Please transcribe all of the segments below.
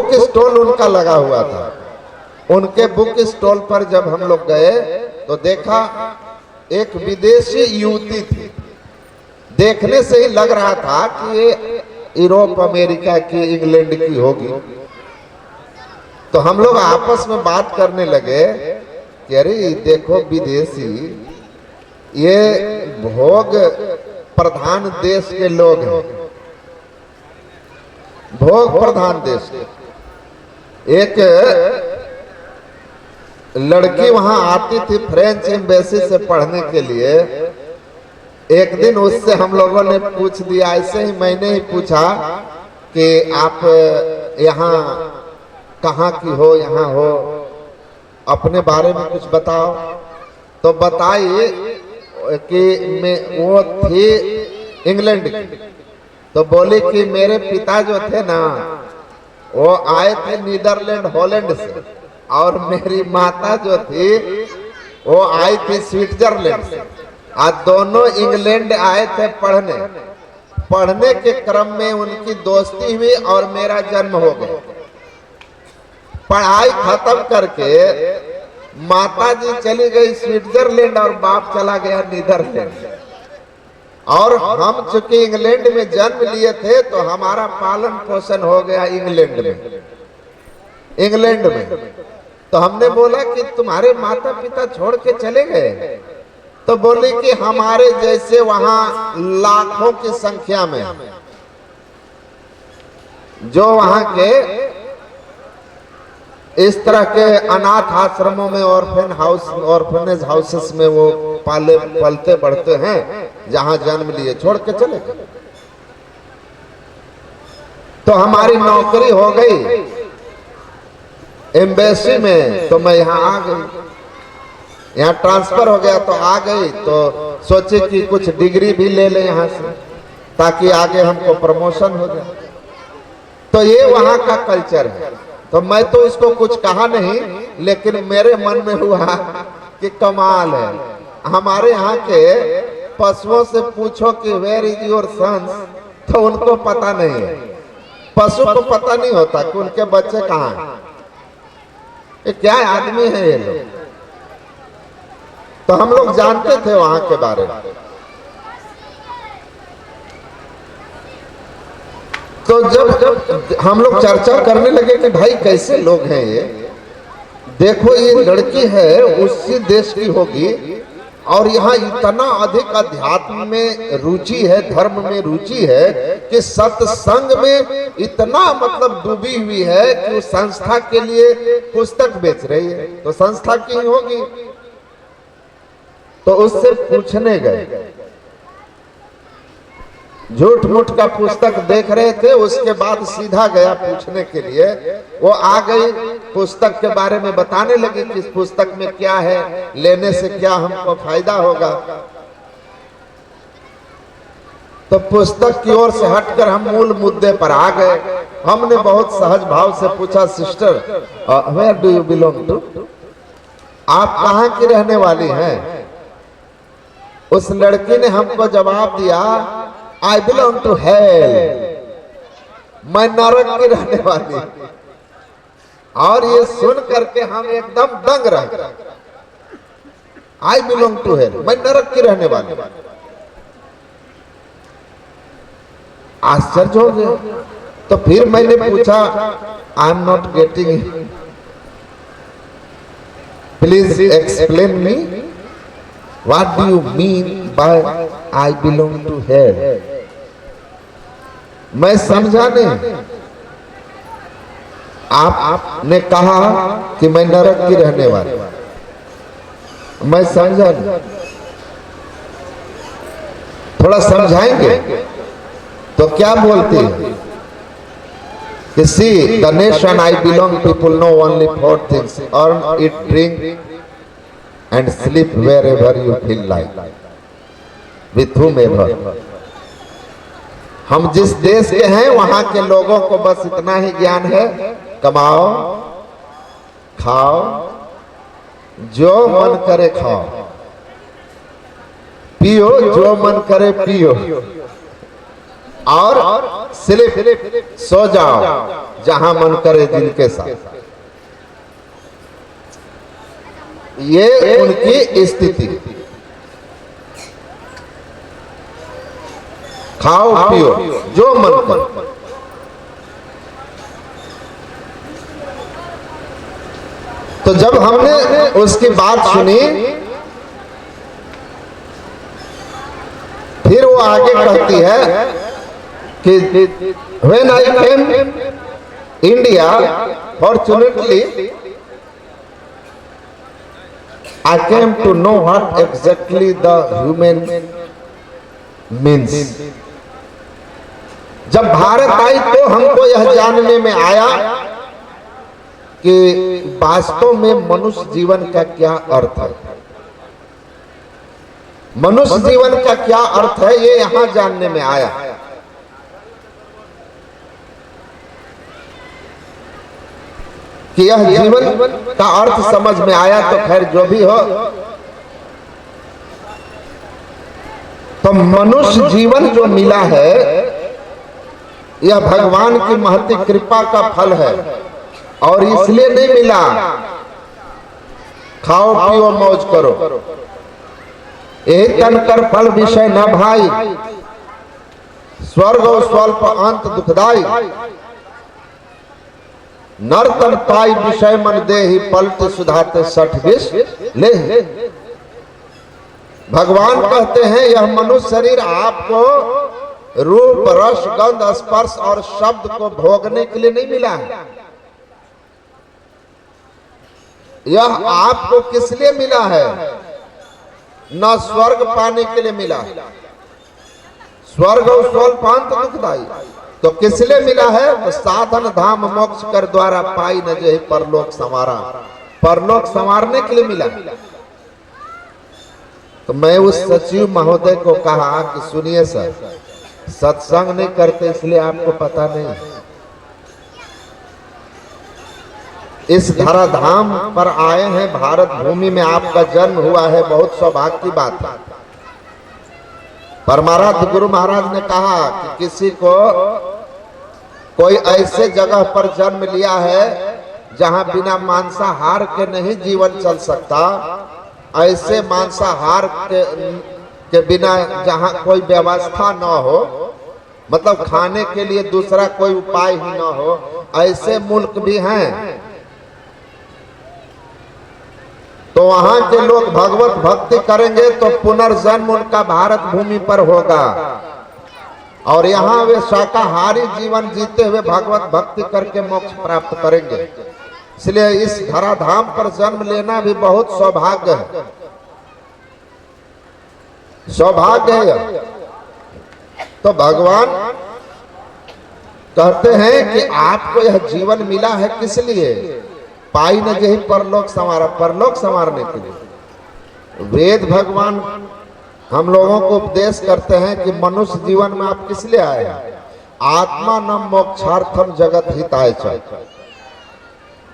Book stall उनका लगा हुआ था। उनके बुक स्टॉल पर जब हम लोग गए तो देखा एक विदेशी युवती थी। देखने से ही लग रहा था कि ये यूरोप अमेरिका की, इंग्लैंड की होगी। तो हम लोग आपस में बात करने लगे कि अरे देखो विदेशी, ये भोग प्रधान देश के लोग हैं, भोग प्रधान देश के। एक लड़की वहां आती थी फ्रेंच एम्बेसी से पढ़ने के लिए। एक दिन उससे हम लोगों ने पूछ दिया, ऐसे ही मैंने ही पूछा कि आप यहाँ कहाँ की हो, यहाँ हो, अपने बारे में कुछ बताओ। तो बताई कि मैं वो थी इंग्लैंड की। तो बोली कि मेरे पिता जो थे ना, वो आए थे नीदरलैंड हॉलैंड से, और मेरी माता जो थी वो आई थी स्विट्जरलैंड से। आज दोनों इंग्लैंड आए थे पढ़ने के क्रम में उनकी दोस्ती हुई और मेरा जन्म हो गया। पढ़ाई खत्म करके माता जी चली गई स्विट्जरलैंड और बाप चला गया नीदरलैंड। और हम चूंकि इंग्लैंड में जन्म लिए थे तो हमारा पालन पोषण हो गया इंग्लैंड में। तो हमने बोला कि तुम्हारे माता पिता छोड़ के चले गए? तो बोले कि हमारे जैसे वहां लाखों की संख्या में जो वहां के इस तरह के अनाथ आश्रमों में, ऑर्फनेज हाउसेस में वो पलते बढ़ते हैं, जहां जन्म लिए छोड़ के चले गए। तो हमारी नौकरी हो गई एम्बेसी में, तो मैं यहाँ आ गई, यहाँ ट्रांसफर हो गया तो आ गई। तो सोचे कि कुछ डिग्री भी ले ले यहाँ से, ताकि आगे हमको प्रमोशन हो जाए। तो ये वहाँ का कल्चर है। तो मैं तो उसको कुछ कहा नहीं, लेकिन मेरे मन में हुआ कि कमाल है। हमारे यहाँ के पशुओं से पूछो कि वेयर इज योर सन्स, तो उनको पता नहीं है। पशु को पता नहीं होता कि उनके बच्चे कहाँ हैं। ये क्या आदमी है ये लोग। तो हम लोग जानते थे वहां के बारे में। तो जब हम लोग चर्चा करने लगे कि भाई कैसे लोग हैं ये, देखो ये लड़की है उसी देश की होगी, और यहाँ इतना अधिक अध्यात्म में रुचि है, धर्म में रुचि है कि सत्संग में इतना मतलब डूबी हुई है कि उस संस्था के लिए पुस्तक बेच रही है। तो संस्था की ही होगी। तो उससे पूछने गए, झूठ मूठ का पुस्तक देख रहे थे, उसके बाद सीधा गया पूछने के लिए। वो आ गई, पुस्तक के बारे में बताने लगी कि इस पुस्तक में क्या है, लेने से क्या हमको फायदा होगा। तो पुस्तक की ओर से हटकर हम मूल मुद्दे पर आ गए। हमने बहुत सहज भाव से पूछा, sister where do you belong to, आप कहाँ की रहने वाली हैं? उस लड़की ने हमको जवाब दिया, आई बिलोंग टू हेल, मैं नरक की रहने वाली। और ये सुन करके हम एकदम दंग रह गए। आई बिलोंग टू हेल, मैं नरक की रहने वाली। आश्चर्य हो गया। तो फिर मैंने पूछा, I am not getting it, please explain me, What do you mean by I belong to hell? मैं समझा नहीं। आपने कहा कि मैं नरक की रहने वाली, मैं समझा नहीं। थोड़ा समझाएंगे? तो क्या बोलती है कि see the nation I belong people know only 4 things: earn, eat, drink and sleep wherever you feel like, with whomever. हम जिस देश के हैं वहां के लोगों को बस इतना ही ज्ञान है, कमाओ, खाओ, जो मन करे खाओ, पियो, जो मन करे पियो, और स्लीप, सो जाओ, जहां मन करे जिनके साथ। ये उनकी स्थिति। खाओ पियो जो मन करे। तो जब हमने उसकी बात सुनी, फिर वो आगे कहती है कि when I came India, fortunately I came to know what exactly the human means. जब भारत आई तो हमको यह जानने में आया कि वास्तव में मनुष्य जीवन का क्या अर्थ है। मनुष्य जीवन का क्या अर्थ है, ये यहां जानने में आया। कि यह जीवन का अर्थ समझ में आया। तो खैर जो भी हो, तो मनुष्य जीवन जो मिला है यह भगवान की महती कृपा का फल है, और इसलिए नहीं मिला खाओ पियो मौज करो। यही तन कर फल विषय न भाई, स्वर्ग और स्वल्प अंत दुखदाई। नर तन पाई विषय मन दे ही, पलट सुधाते 60 विष ले। भगवान कहते हैं यह मनुष्य शरीर आपको रूप रस गंध स्पर्श और शब्द को भोगने के लिए नहीं मिला है। यह आपको किस लिए मिला है? न स्वर्ग पाने के लिए मिला है। स्वर्ग और स्वल्प अंत दुखदाई। तो किस लिए मिला है? तो साधन धाम मोक्ष कर द्वारा पाई न जे परलोक संवारा। परलोक संवारने के लिए मिला। तो मैं उस सचिव महोदय को कहा कि सुनिए सर, सत्संग नहीं करते इसलिए आपको पता नहीं। इस धराधाम पर आए हैं, भारत भूमि में आपका जन्म हुआ है, बहुत सौभाग्य की बात है। परमाराध्य गुरु महाराज ने कहा कि किसी को कोई ऐसे जगह पर जन्म लिया है जहां बिना मांसाहार के नहीं जीवन चल सकता, ऐसे मांसाहार के बिना जहां कोई व्यवस्था न हो, मतलब खाने के लिए दूसरा कोई उपाय ही न हो, ऐसे मुल्क भी हैं। तो वहां के लोग भगवत भक्ति करेंगे तो पुनर्जन्म उनका भारत भूमि पर होगा, और यहाँ वे शाकाहारी जीवन जीते हुए भगवत भक्ति करके मोक्ष प्राप्त करेंगे। इसलिए इस धराधाम पर जन्म लेना भी बहुत सौभाग्य है। सौभाग्य है। तो भगवान कहते हैं कि आपको यह जीवन मिला है किस लिए? पाई न जही परलोक संवारा, परलोक संवारने के लिए। वेद भगवान हम लोगों को उपदेश करते हैं कि मनुष्य जीवन में आप किस लिए आए हैं? आत्मा न मोक्षार्थम जगत हिताय च।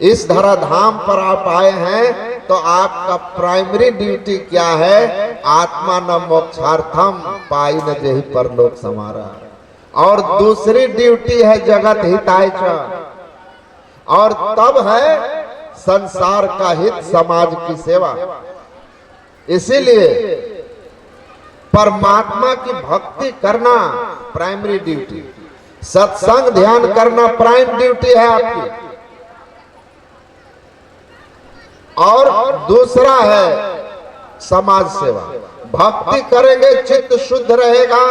इस धराधाम पर आप आए हैं तो आपका प्राइमरी ड्यूटी क्या है? आत्मा न मोक्षार्थम पाई न जही परलोक संवारा। और दूसरी ड्यूटी है जगत हिताय च, और तब है संसार का हित, समाज की सेवा। इसीलिए परमात्मा की भक्ति करना प्राइमरी ड्यूटी, सत्संग ध्यान करना प्राइम ड्यूटी है आपकी, और दूसरा है समाज सेवा। भक्ति करेंगे चित्त शुद्ध रहेगा,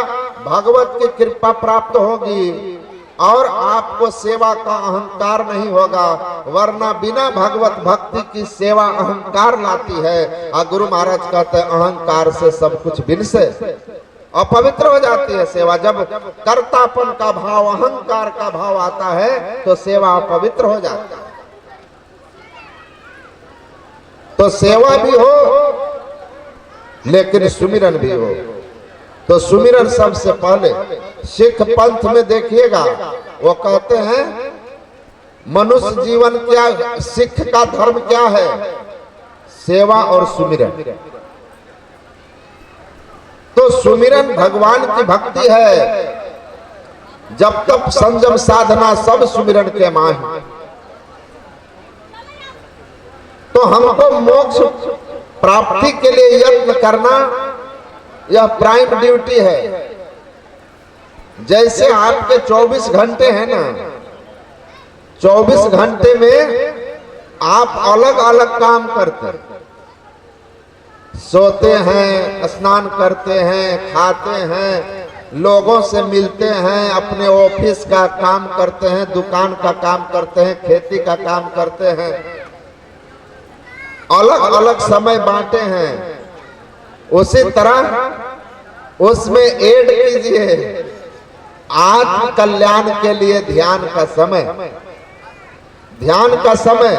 भगवत की कृपा प्राप्त होगी, और आपको सेवा का अहंकार नहीं होगा। वरना बिना भगवत भक्ति की सेवा अहंकार लाती है। और गुरु महाराज कहते हैं अहंकार से सब कुछ विनसे, अपवित्र हो जाती है सेवा। जब कर्तापन का भाव, अहंकार का भाव आता है तो सेवा अपवित्र हो जाती है। तो सेवा भी हो लेकिन सुमिरन भी हो। तो सुमिरन सबसे पहले सिख पंथ में देखिएगा, वो कहते हैं मनुष्य जीवन क्या, सिख का धर्म क्या है? सेवा और सुमिरन। तो सुमिरन भगवान की भक्ति है। जब तक संयम साधना सब सुमिरन के माही। तो हमको मोक्ष प्राप्ति के लिए यत्न करना यह प्राइम ड्यूटी है। जैसे आपके 24 घंटे हैं ना, 24 घंटे में आप अलग अलग काम करते हैं, सोते हैं, स्नान करते हैं, खाते हैं, लोगों से मिलते हैं, अपने ऑफिस का काम करते हैं, दुकान का काम करते हैं, खेती का काम करते हैं, अलग अलग समय बांटे हैं। उसी तरह उसमें ऐड कीजिए आत्म कल्याण के लिए ध्यान का समय। ध्यान का समय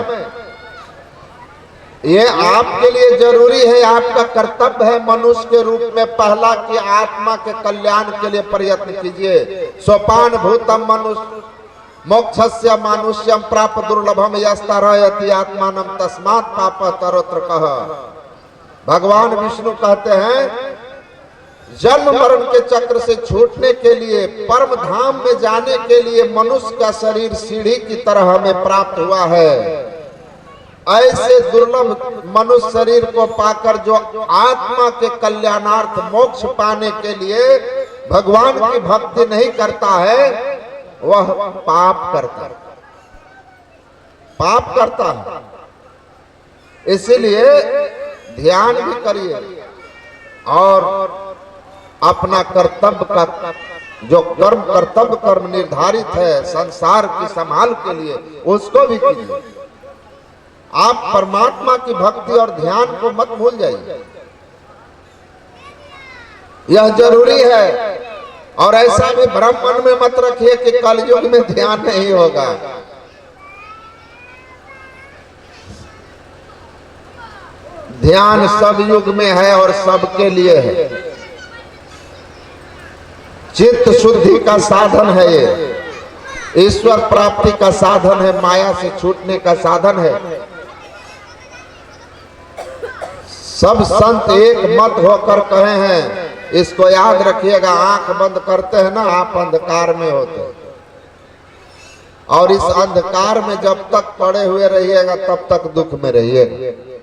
ये आपके लिए जरूरी है, आपका कर्तव्य है मनुष्य के रूप में। पहला कि आत्मा के कल्याण के लिए प्रयत्न कीजिए। सोपान भूतम मनुष्य मोक्षस्य मानुष्यम प्राप्त दुर्लभम यस्तारयति आत्मानम तस्मात् पाप तरोत्र कह। भगवान विष्णु कहते हैं जन्म मरण के चक्र से छूटने के लिए, परम धाम में जाने के लिए मनुष्य का शरीर सीढ़ी की तरह हमें प्राप्त हुआ है। ऐसे दुर्लभ मनुष्य शरीर को पाकर जो आत्मा के कल्याणार्थ मोक्ष पाने के लिए भगवान की भक्ति नहीं करता है, वह पाप करता है। इसीलिए ध्यान भी करिए और अपना कर्तव्य का जो कर्म निर्धारित है संसार की संभाल के लिए, उसको भी कीजिए। आप परमात्मा की भक्ति और ध्यान को मत भूल जाइए, यह जरूरी है। और ऐसा भी भ्रम मन में मत रखिए कि कलयुग में ध्यान नहीं होगा। ध्यान सब युग में है और सबके लिए है। चित्त शुद्धि का साधन है, ये ईश्वर प्राप्ति का साधन है, माया से छूटने का साधन है। सब संत एक मत होकर कहे हैं, इसको याद रखिएगा। आंख बंद करते हैं ना, आप अंधकार में होते हैं, और इस अंधकार में जब तक पड़े हुए रहिएगा तब तक दुख में रहिएगा।